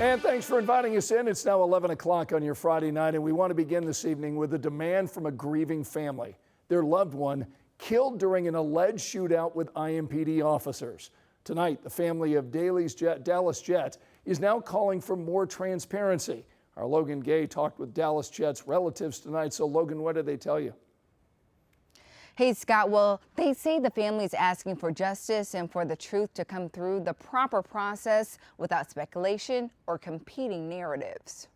And thanks for inviting us in. It's now 11 o'clock on your Friday night, and we want to begin this evening with a demand from a grieving family. Their loved one killed during an alleged shootout with IMPD officers. Tonight, the family of Dallas Jett is now calling for more transparency. Our Logan Gay talked with Dallas Jett's relatives tonight. So, Logan, what did they tell you? Hey, Scott, well, they say the family is asking for justice and for the truth to come through the proper process without speculation or competing narratives.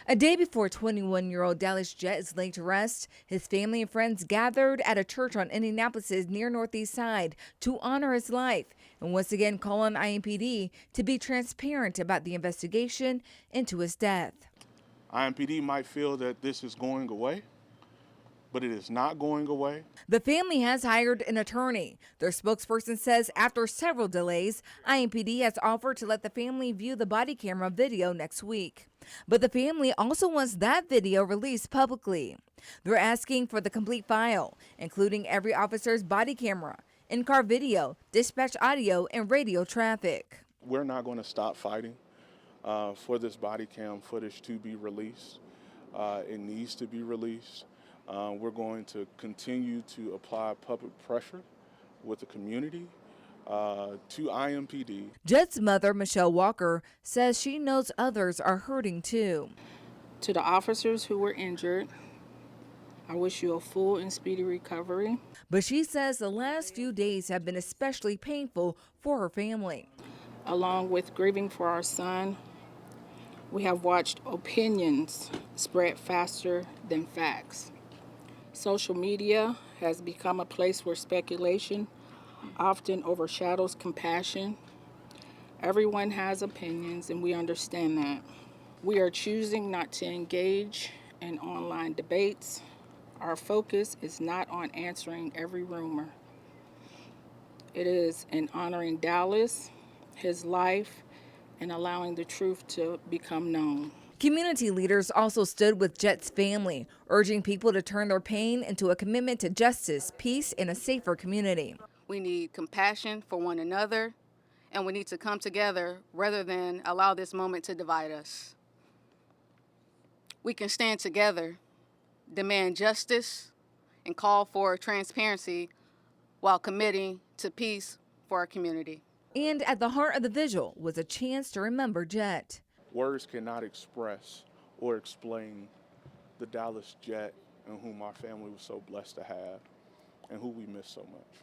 A day before 21-year-old Dallas Jett is laid to rest, his family and friends gathered at a church on Indianapolis's near northeast side to honor his life and once again call on IMPD to be transparent about the investigation into his death. IMPD might feel that this is going away, but it is not going away. The family has hired an attorney. Their spokesperson says after several delays, IMPD has offered to let the family view the body camera video next week. But the family also wants that video released publicly. They're asking for the complete file, including every officer's body camera, in-car video, dispatch audio, and radio traffic. We're not going to stop fighting for this body cam footage to be released. It needs to be released. We're going to continue to apply public pressure with the community to IMPD. Jett's mother, Michelle Walker, says she knows others are hurting too. To the officers who were injured, I wish you a full and speedy recovery. But she says the last few days have been especially painful for her family. Along with grieving for our son, we have watched opinions spread faster than facts. Social media has become a place where speculation often overshadows compassion. Everyone has opinions, and we understand that. We are choosing not to engage in online debates. Our focus is not on answering every rumor. It is in honoring Dallas, his life, and allowing the truth to become known. Community leaders also stood with Jett's family, urging people to turn their pain into a commitment to justice, peace, and a safer community. We need compassion for one another, and we need to come together rather than allow this moment to divide us. We can stand together, demand justice, and call for transparency while committing to peace for our community. And at the heart of the vigil was a chance to remember Jett. Words cannot express or explain the Dallas Jett and whom our family was so blessed to have and who we miss so much.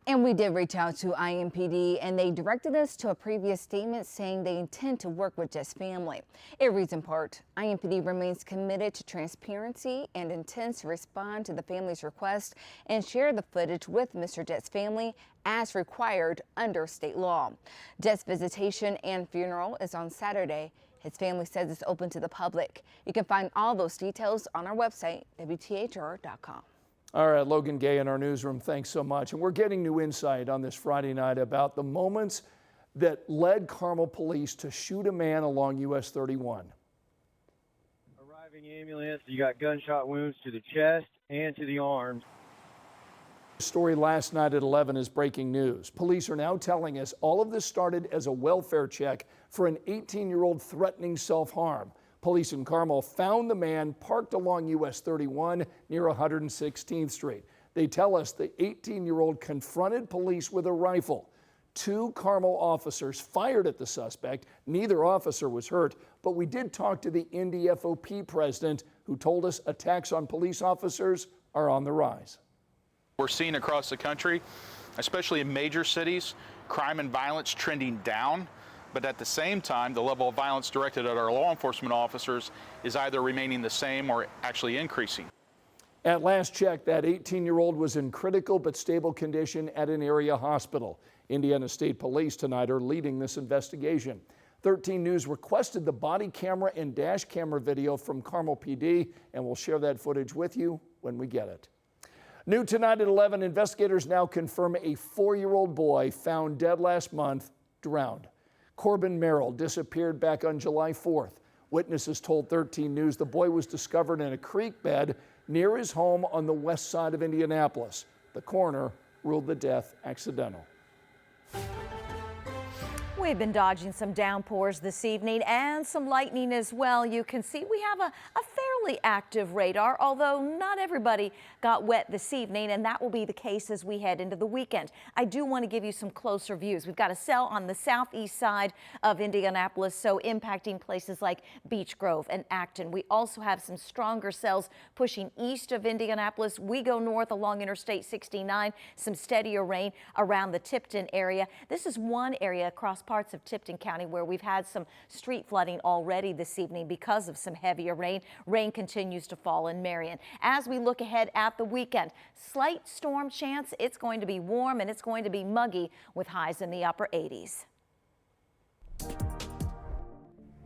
And we did reach out to IMPD, and they directed us to a previous statement saying they intend to work with Jett's family. It reads in part, IMPD remains committed to transparency and intends to respond to the family's request and share the footage with Mr. Jett's family as required under state law. Jett's visitation and funeral is on Saturday. His family says it's open to the public. You can find all those details on our website, WTHR.com. All right, Logan Gay in our newsroom, thanks so much. And we're getting new insight on this Friday night about the moments that led Carmel police to shoot a man along US 31. Arriving ambulance, you got gunshot wounds to the chest and to the arms. The story last night at 11 is breaking news. Police are now telling us all of this started as a welfare check for an 18-year-old threatening self-harm. Police in Carmel found the man parked along US 31 near 116th Street. They tell us the 18-year-old confronted police with a rifle. 2 Carmel officers fired at the suspect. Neither officer was hurt, but we did talk to the Indy FOP president, who told us attacks on police officers are on the rise. We're seeing across the country, especially in major cities, crime and violence trending down. But at the same time, the level of violence directed at our law enforcement officers is either remaining the same or actually increasing. At last check, that 18-year-old was in critical but stable condition at an area hospital. Indiana State Police tonight are leading this investigation. 13 News requested the body camera and dash camera video from Carmel PD, and we'll share that footage with you when we get it. New tonight at 11, investigators now confirm a 4-year-old boy found dead last month, drowned. Corbin Merrill disappeared back on July 4th. Witnesses told 13 News the boy was discovered in a creek bed near his home on the west side of Indianapolis. The coroner ruled the death accidental. We've been dodging some downpours this evening and some lightning as well. You can see we have a fairly active radar, although not everybody got wet this evening, and that will be the case as we head into the weekend. I do want to give you some closer views. We've got a cell on the southeast side of Indianapolis, so impacting places like Beech Grove and Acton. We also have some stronger cells pushing east of Indianapolis. We go north along Interstate 69, some steadier rain around the Tipton area. This is one area across parts of Tipton County where we've had some street flooding already this evening because of some heavier rain. Rain continues to fall in Marion. As we look ahead at the weekend, slight storm chance. It's going to be warm and it's going to be muggy with highs in the upper 80s.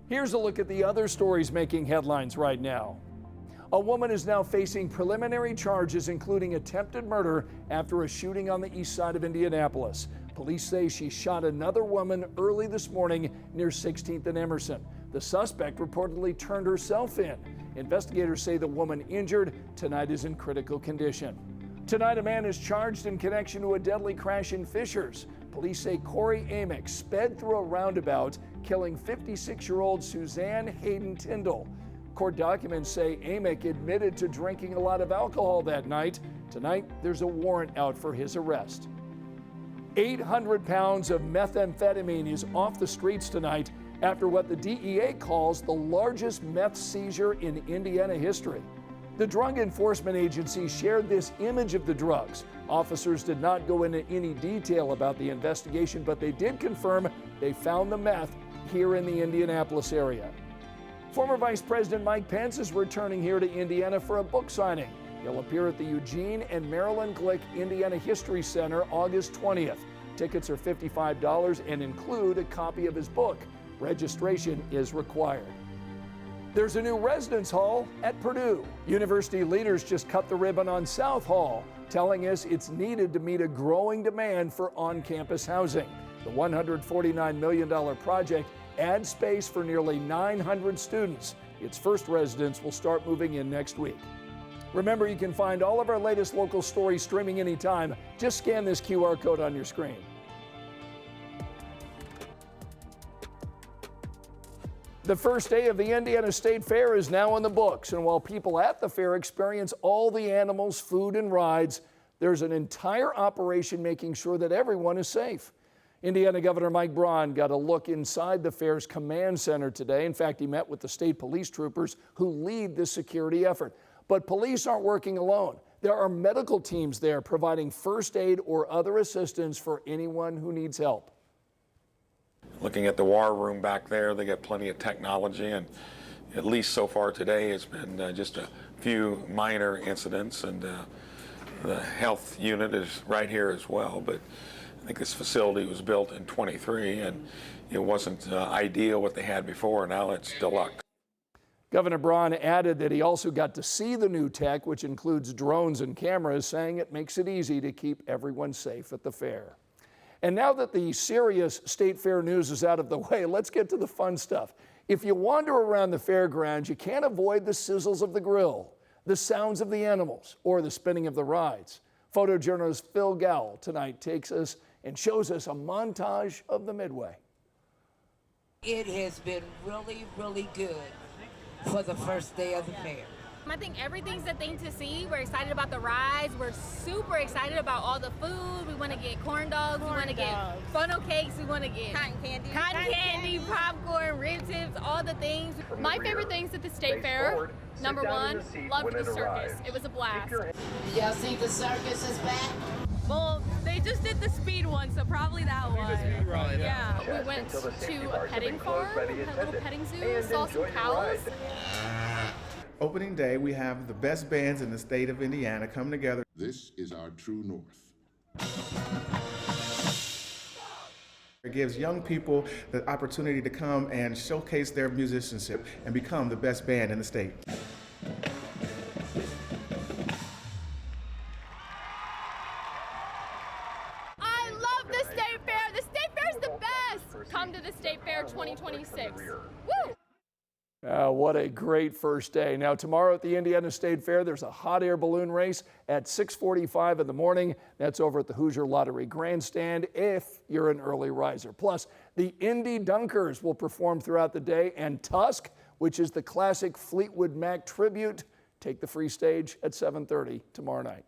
Here's a look at the other stories making headlines right now. A woman is now facing preliminary charges, including attempted murder, after a shooting on the east side of Indianapolis. Police say she shot another woman early this morning near 16th and Emerson. The suspect reportedly turned herself in. Investigators say the woman injured tonight is in critical condition. Tonight, a man is charged in connection to a deadly crash in Fishers. Police say Corey Amick sped through a roundabout, killing 56-year-old Suzanne Hayden Tyndall. Court documents say Amick admitted to drinking a lot of alcohol that night. Tonight, there's a warrant out for his arrest. 800 pounds of methamphetamine is off the streets tonight after what the DEA calls the largest meth seizure in Indiana history. The Drug Enforcement Agency shared this image of the drugs. Officers did not go into any detail about the investigation, but they did confirm they found the meth here in the Indianapolis area. Former Vice President Mike Pence is returning here to Indiana for a book signing. He'll appear at the Eugene and Marilyn Glick Indiana History Center August 20th. Tickets are $55 and include a copy of his book. Registration is required. There's a new residence hall at Purdue. University leaders just cut the ribbon on South Hall, telling us it's needed to meet a growing demand for on-campus housing. The $149 million project adds space for nearly 900 students. Its first residents will start moving in next week. Remember, you can find all of our latest local stories streaming anytime. Just scan this QR code on your screen. The first day of the Indiana State Fair is now in the books, and while people at the fair experience all the animals, food, and rides, there's an entire operation making sure that everyone is safe. Indiana Governor Mike Braun got a look inside the fair's command center today. In fact, he met with the state police troopers who lead this security effort. But police aren't working alone. There are medical teams there providing first aid or other assistance for anyone who needs help. Looking at the war room back there, they got plenty of technology, and at least so far today it's been just a few minor incidents, and the health unit is right here as well. But I think this facility was built in '23, and it wasn't ideal what they had before. Now it's deluxe. Governor Braun added that he also got to see the new tech, which includes drones and cameras, saying it makes it easy to keep everyone safe at the fair. And now that the serious state fair news is out of the way, let's get to the fun stuff. If you wander around the fairgrounds, you can't avoid the sizzles of the grill, the sounds of the animals, or the spinning of the rides. Photojournalist Phil Gowell tonight takes us and shows us a montage of the Midway. It has been really, really good for the first day of the fair. I think everything's a thing to see. We're excited about the rides. We're super excited about all the food. We want to get corn dogs. We want to get funnel cakes. We want to get cotton candy, popcorn, rib tips, all the things. My favorite things at the state fair, number one, loved the circus. It was a blast. Y'all think the circus is back? Well, they just did the speed one, so probably that one. Yeah, we went to a petting farm, had a little petting zoo, saw some cows. Opening day, we have the best bands in the state of Indiana come together. This is our true north. It gives young people the opportunity to come and showcase their musicianship and become the best band in the state. I love the state fair. The state fair is the best. Come to the state fair 2026. Woo! What a great first day. Now tomorrow at the Indiana State Fair, there's a hot air balloon race at 6:45 in the morning. That's over at the Hoosier Lottery Grandstand if you're an early riser. Plus, the Indy Dunkers will perform throughout the day, and Tusk, which is the classic Fleetwood Mac tribute, take the free stage at 7:30 tomorrow night.